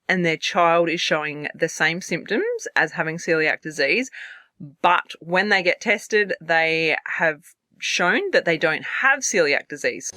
and their child is showing the same symptoms as having celiac disease, but when they get tested, they have shown that they don't have celiac disease.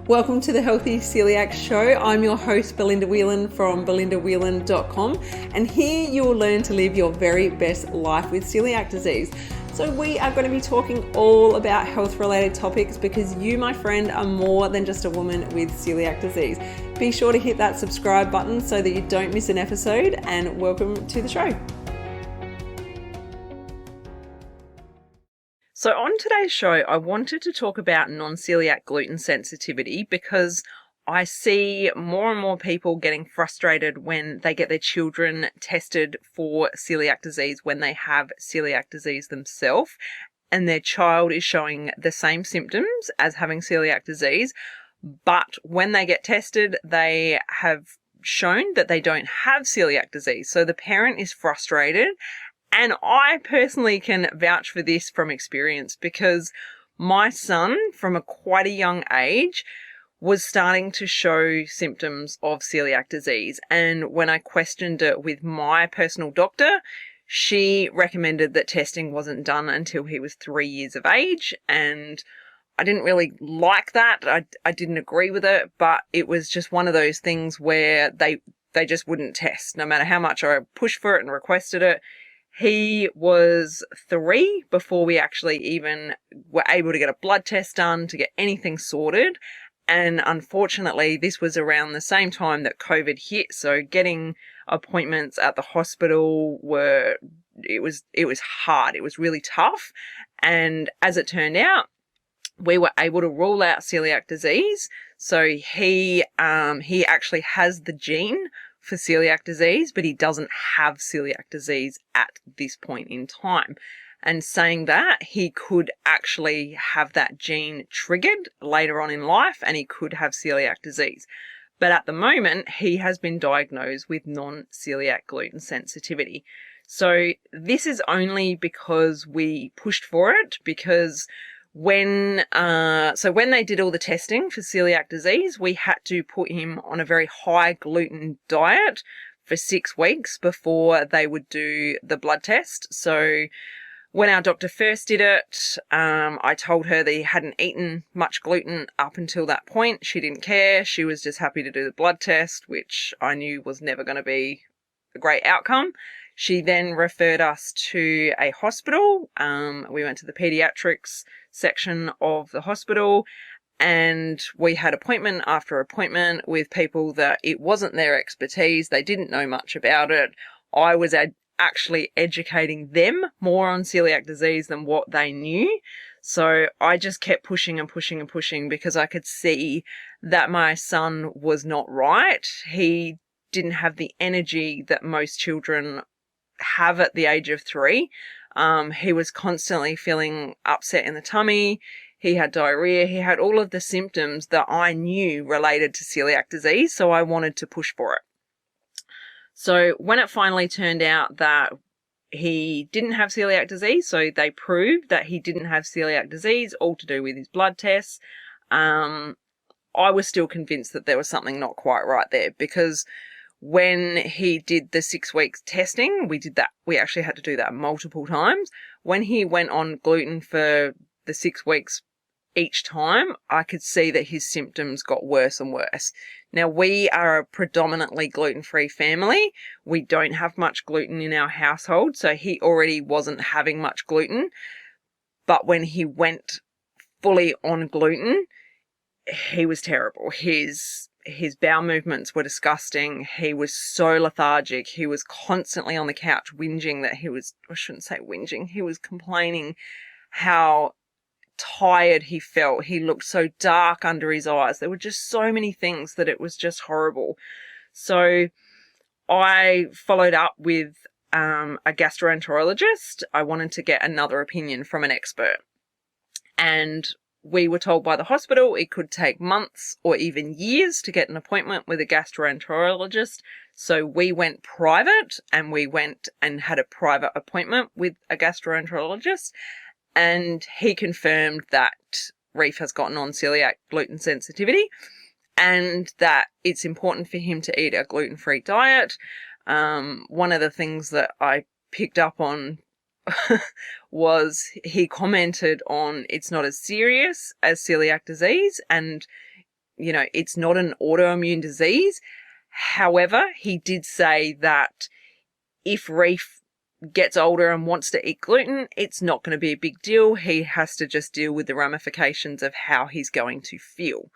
Welcome to the Healthy Celiac Show. I'm your host, Belinda Whelan from belindawhelan.com, and here you will learn to live your very best life with celiac disease. So we are going to be talking all about health-related topics because you, my friend, are more than just a woman with celiac disease. Be sure to hit that subscribe button so that you don't miss an episode, and welcome to the show. So on today's show, I wanted to talk about non-celiac gluten sensitivity because I see more and more people getting frustrated when they get their children tested for celiac disease when they have celiac disease themselves and their child is showing the same symptoms as having celiac disease, but when they get tested, they have shown that they don't have celiac disease. So the parent is frustrated. And I personally can vouch for this from experience because my son, from quite a young age, was starting to show symptoms of celiac disease. And when I questioned it with my personal doctor, she recommended that testing wasn't done until he was 3 years of age. And I didn't really like that. I didn't agree with it, but it was just one of those things where they just wouldn't test. No matter how much I pushed for it and requested it, he was 3 before we actually even were able to get a blood test done, to get anything sorted. And unfortunately, this was around the same time that COVID hit. So getting appointments at the hospital it was hard. It was really tough. And as it turned out, we were able to rule out celiac disease. So he actually has the gene for celiac disease, but he doesn't have celiac disease at this point in time. And saying that, he could actually have that gene triggered later on in life and he could have celiac disease. But at the moment, he has been diagnosed with non-celiac gluten sensitivity. So this is only because we pushed for it, because when they did all the testing for celiac disease, we had to put him on a very high gluten diet for 6 weeks before they would do the blood test. So when our doctor first did it, I told her that he hadn't eaten much gluten up until that point. She didn't care. She was just happy to do the blood test, which I knew was never going to be a great outcome. She then referred us to a hospital. We went to the pediatrics section of the hospital and we had appointment after appointment with people that it wasn't their expertise. They didn't know much about it. I was actually educating them more on celiac disease than what they knew. So I just kept pushing and pushing and pushing because I could see that my son was not right. He didn't have the energy that most children have at the age of 3. He was constantly feeling upset in the tummy. He had diarrhea. He had all of the symptoms that I knew related to celiac disease. So I wanted to push for it. So when it finally turned out that he didn't have celiac disease, so they proved that he didn't have celiac disease, all to do with his blood tests, I was still convinced that there was something not quite right there because when he did the 6 weeks testing, we actually had to do that multiple times. When he went on gluten for the 6 weeks each time, I could see that his symptoms got worse and worse. Now, we are a predominantly gluten-free family. We don't have much gluten in our household, so he already wasn't having much gluten. But when he went fully on gluten, he was terrible. His bowel movements were disgusting. He was so lethargic. He was constantly on the couch whinging that I shouldn't say whinging, he was complaining how tired he felt. He looked so dark under his eyes. There were just so many things that it was just horrible. So I followed up with a gastroenterologist. I wanted to get another opinion from an expert. And we were told by the hospital it could take months or even years to get an appointment with a gastroenterologist. So we went private and we went and had a private appointment with a gastroenterologist. And he confirmed that Reef has got non-celiac gluten sensitivity. and that it's important for him to eat a gluten-free diet. One of the things that I picked up on was he commented on it's not as serious as celiac disease, and it's not an autoimmune disease. However, he did say that if Reef gets older and wants to eat gluten, it's not going to be a big deal. He has to just deal with the ramifications of how he's going to feel.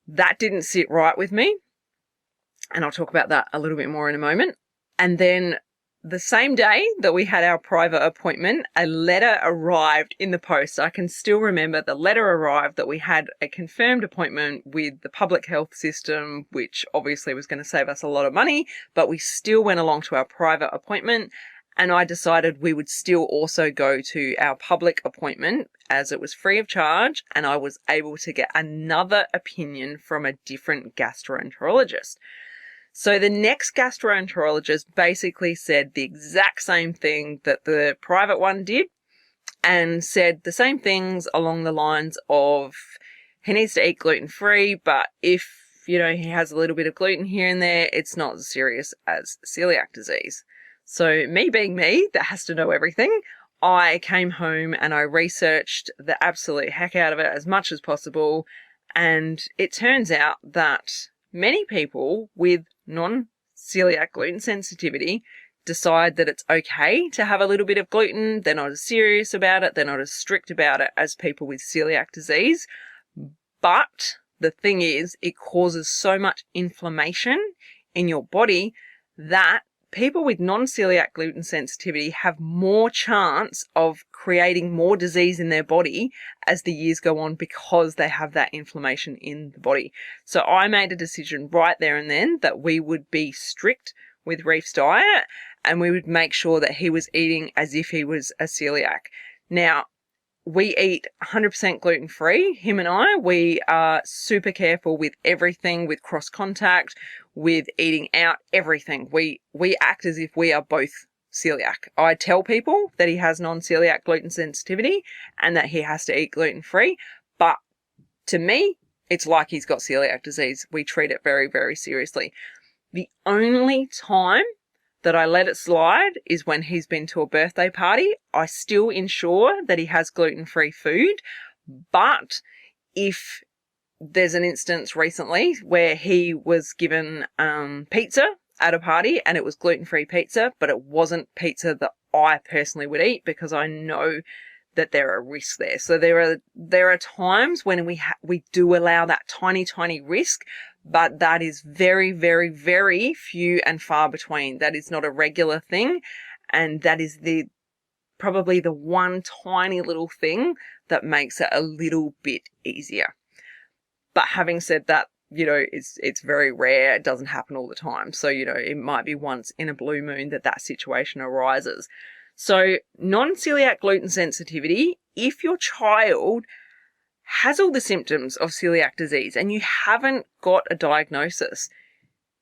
That didn't sit right with me, and I'll talk about that a little bit more in a moment. And then the same day that we had our private appointment, a letter arrived in the post. I can still remember the letter arrived that we had a confirmed appointment with the public health system, which obviously was going to save us a lot of money, but we still went along to our private appointment, and I decided we would still also go to our public appointment as it was free of charge, and I was able to get another opinion from a different gastroenterologist. So the next gastroenterologist basically said the exact same thing that the private one did, and said the same things along the lines of he needs to eat gluten-free, but if, he has a little bit of gluten here and there, it's not as serious as celiac disease. So me being me, that has to know everything, I came home and I researched the absolute heck out of it as much as possible, and it turns out that many people with non-celiac gluten sensitivity decide that it's okay to have a little bit of gluten. They're not as serious about it. They're not as strict about it as people with celiac disease. But the thing is, it causes so much inflammation in your body that people with non-celiac gluten sensitivity have more chance of creating more disease in their body as the years go on because they have that inflammation in the body. So I made a decision right there and then that we would be strict with Reef's diet, and we would make sure that he was eating as if he was a celiac. Now, we eat 100% gluten-free, him and I. We are super careful with everything, with cross-contact, with eating out, everything. We act as if we are both celiac. I tell people that he has non-celiac gluten sensitivity and that he has to eat gluten-free, but to me, it's like he's got celiac disease. We treat it very, very seriously. The only time that I let it slide is when he's been to a birthday party. I still ensure that he has gluten-free food, but if there's an instance recently where he was given pizza at a party and it was gluten-free pizza, but it wasn't pizza that I personally would eat because I know that there are risks there. So there are times when we do allow that tiny risk, but that is very, very, very few and far between. That is not a regular thing, and that is probably the one tiny little thing that makes it a little bit easier. But having said that, it's very rare. It doesn't happen all the time. So, it might be once in a blue moon that situation arises. So non-celiac gluten sensitivity, if your child has all the symptoms of celiac disease and you haven't got a diagnosis,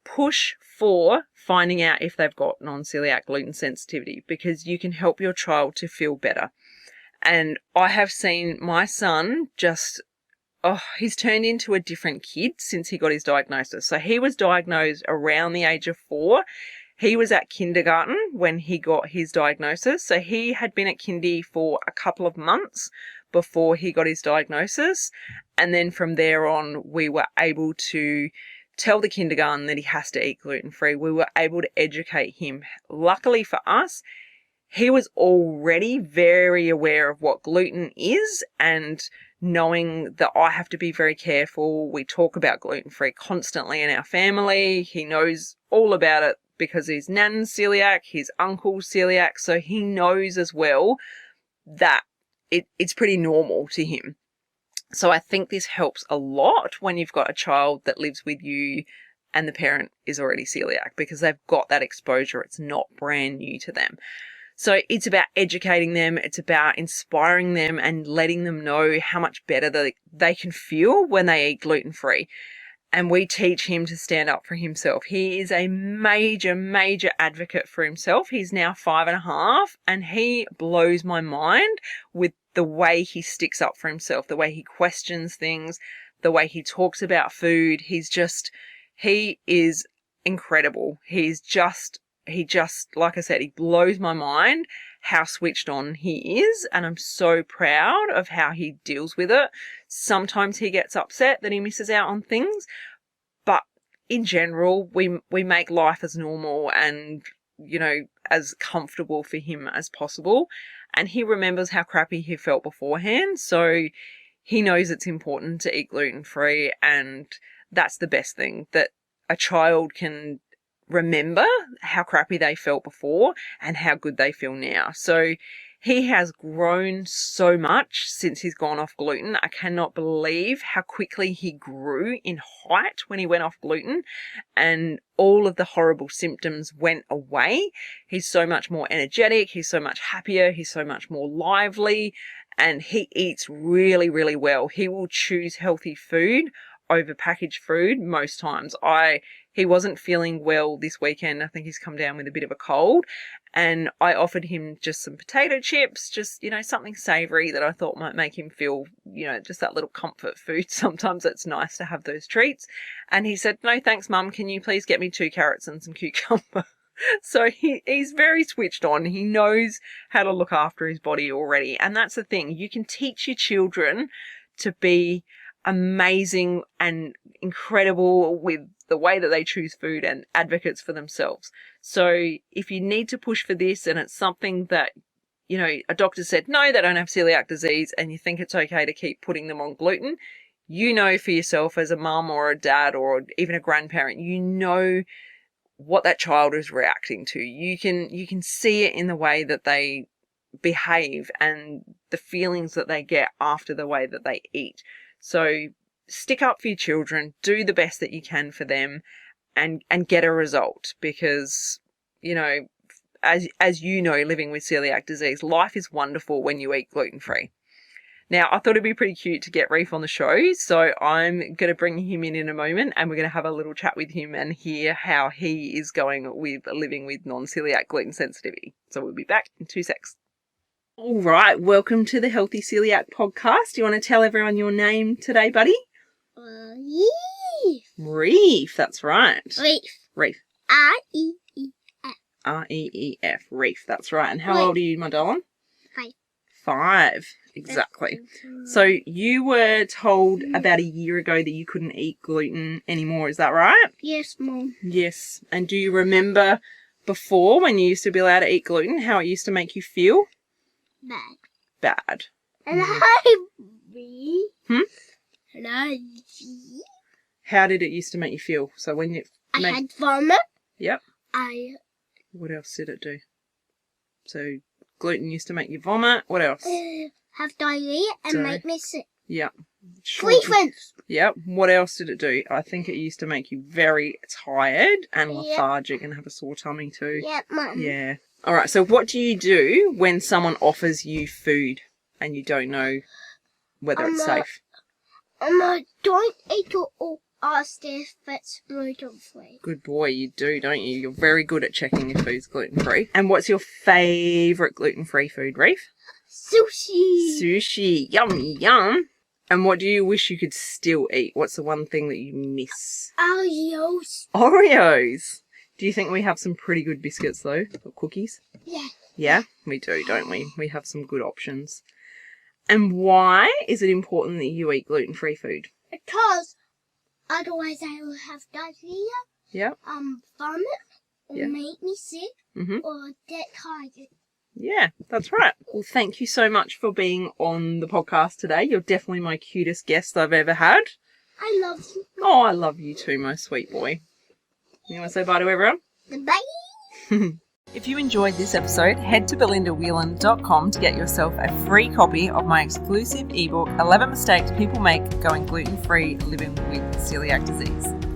push for finding out if they've got non-celiac gluten sensitivity, because you can help your child to feel better. And I have seen my son he's turned into a different kid since he got his diagnosis. So he was diagnosed around the age of 4. He was at kindergarten when he got his diagnosis. So he had been at kindy for a couple of months before he got his diagnosis. And then from there on, we were able to tell the kindergarten that he has to eat gluten-free. We were able to educate him. Luckily for us, he was already very aware of what gluten is, and knowing that I have to be very careful. We talk about gluten-free constantly in our family. He knows all about it because his nan's celiac, his uncle's celiac, so he knows as well that it's pretty normal to him. So I think this helps a lot when you've got a child that lives with you and the parent is already celiac, because they've got that exposure. It's not brand new to them. So it's about educating them. It's about inspiring them and letting them know how much better they can feel when they eat gluten-free. And we teach him to stand up for himself. He is a major, major advocate for himself. He's now 5.5, and he blows my mind with the way he sticks up for himself, the way he questions things, the way he talks about food. He is incredible. He just, like I said, he blows my mind how switched on he is. And I'm so proud of how he deals with it. Sometimes he gets upset that he misses out on things, but in general, we make life as normal and, as comfortable for him as possible. And he remembers how crappy he felt beforehand. So he knows it's important to eat gluten-free, and that's the best thing, that a child can remember how crappy they felt before and how good they feel now. So he has grown so much since he's gone off gluten. I cannot believe how quickly he grew in height when he went off gluten, and all of the horrible symptoms went away. He's so much more energetic. He's so much happier. He's so much more lively, and he eats really, really well. He will choose healthy food over packaged food most times. He wasn't feeling well this weekend. I think he's come down with a bit of a cold, and I offered him just some potato chips, just, something savory that I thought might make him feel, just that little comfort food. Sometimes it's nice to have those treats. And he said, "No, thanks, Mum. Can you please get me 2 carrots and some cucumber?" So he's very switched on. He knows how to look after his body already. And that's the thing. You can teach your children to be amazing and incredible with the way that they choose food and advocates for themselves. So if you need to push for this and it's something that, a doctor said, no, they don't have celiac disease, and you think it's okay to keep putting them on gluten, for yourself as a mum or a dad or even a grandparent, what that child is reacting to. You can see it in the way that they behave and the feelings that they get after the way that they eat. So stick up for your children, do the best that you can for them, and get a result, because, as living with celiac disease, life is wonderful when you eat gluten-free. Now, I thought it'd be pretty cute to get Reef on the show, so I'm going to bring him in a moment, and we're going to have a little chat with him and hear how he is going with living with non-celiac gluten sensitivity. So we'll be back in 2 secs. All right, welcome to the Healthy Celiac podcast. Do you want to tell everyone your name today, buddy? Reef. Reef, that's right. Reef. R-E-E-F. R-E-E-F. Reef, that's right. And how old are you, my darling? 5. 5, exactly. So you were told about a year ago that you couldn't eat gluten anymore, is that right? Yes, Mum. Yes. And do you remember before, when you used to be allowed to eat gluten, how it used to make you feel? Bad. And How did it used to make you feel? So when I had vomit. Yep. What else did it do? So gluten used to make you vomit. What else? Have diarrhea and make me sick. Yep. Frequency. Yep. What else did it do? I think it used to make you very tired and lethargic and have a sore tummy too. Yep, Mum. Yeah. All right. So what do you do when someone offers you food and you don't know whether it's safe? Don't eat it or ask if it's gluten-free. Good boy, you do, don't you? You're very good at checking if food's gluten-free. And what's your favourite gluten-free food, Reef? Sushi. Sushi. Yummy, yum. And what do you wish you could still eat? What's the one thing that you miss? Oreos. Oreos. Do you think we have some pretty good biscuits, though? Or cookies? Yeah. Yeah, we do, don't we? We have some good options. And why is it important that you eat gluten-free food? Because otherwise I will have diarrhea. Yeah. Vomit, or make me sick, or get tired. Yeah, that's right. Well, thank you so much for being on the podcast today. You're definitely my cutest guest I've ever had. I love you. Oh, I love you too, my sweet boy. You want to say bye to everyone? Bye. If you enjoyed this episode, head to belindawhelan.com to get yourself a free copy of my exclusive ebook, 11 Mistakes People Make Going Gluten-Free Living with Celiac Disease.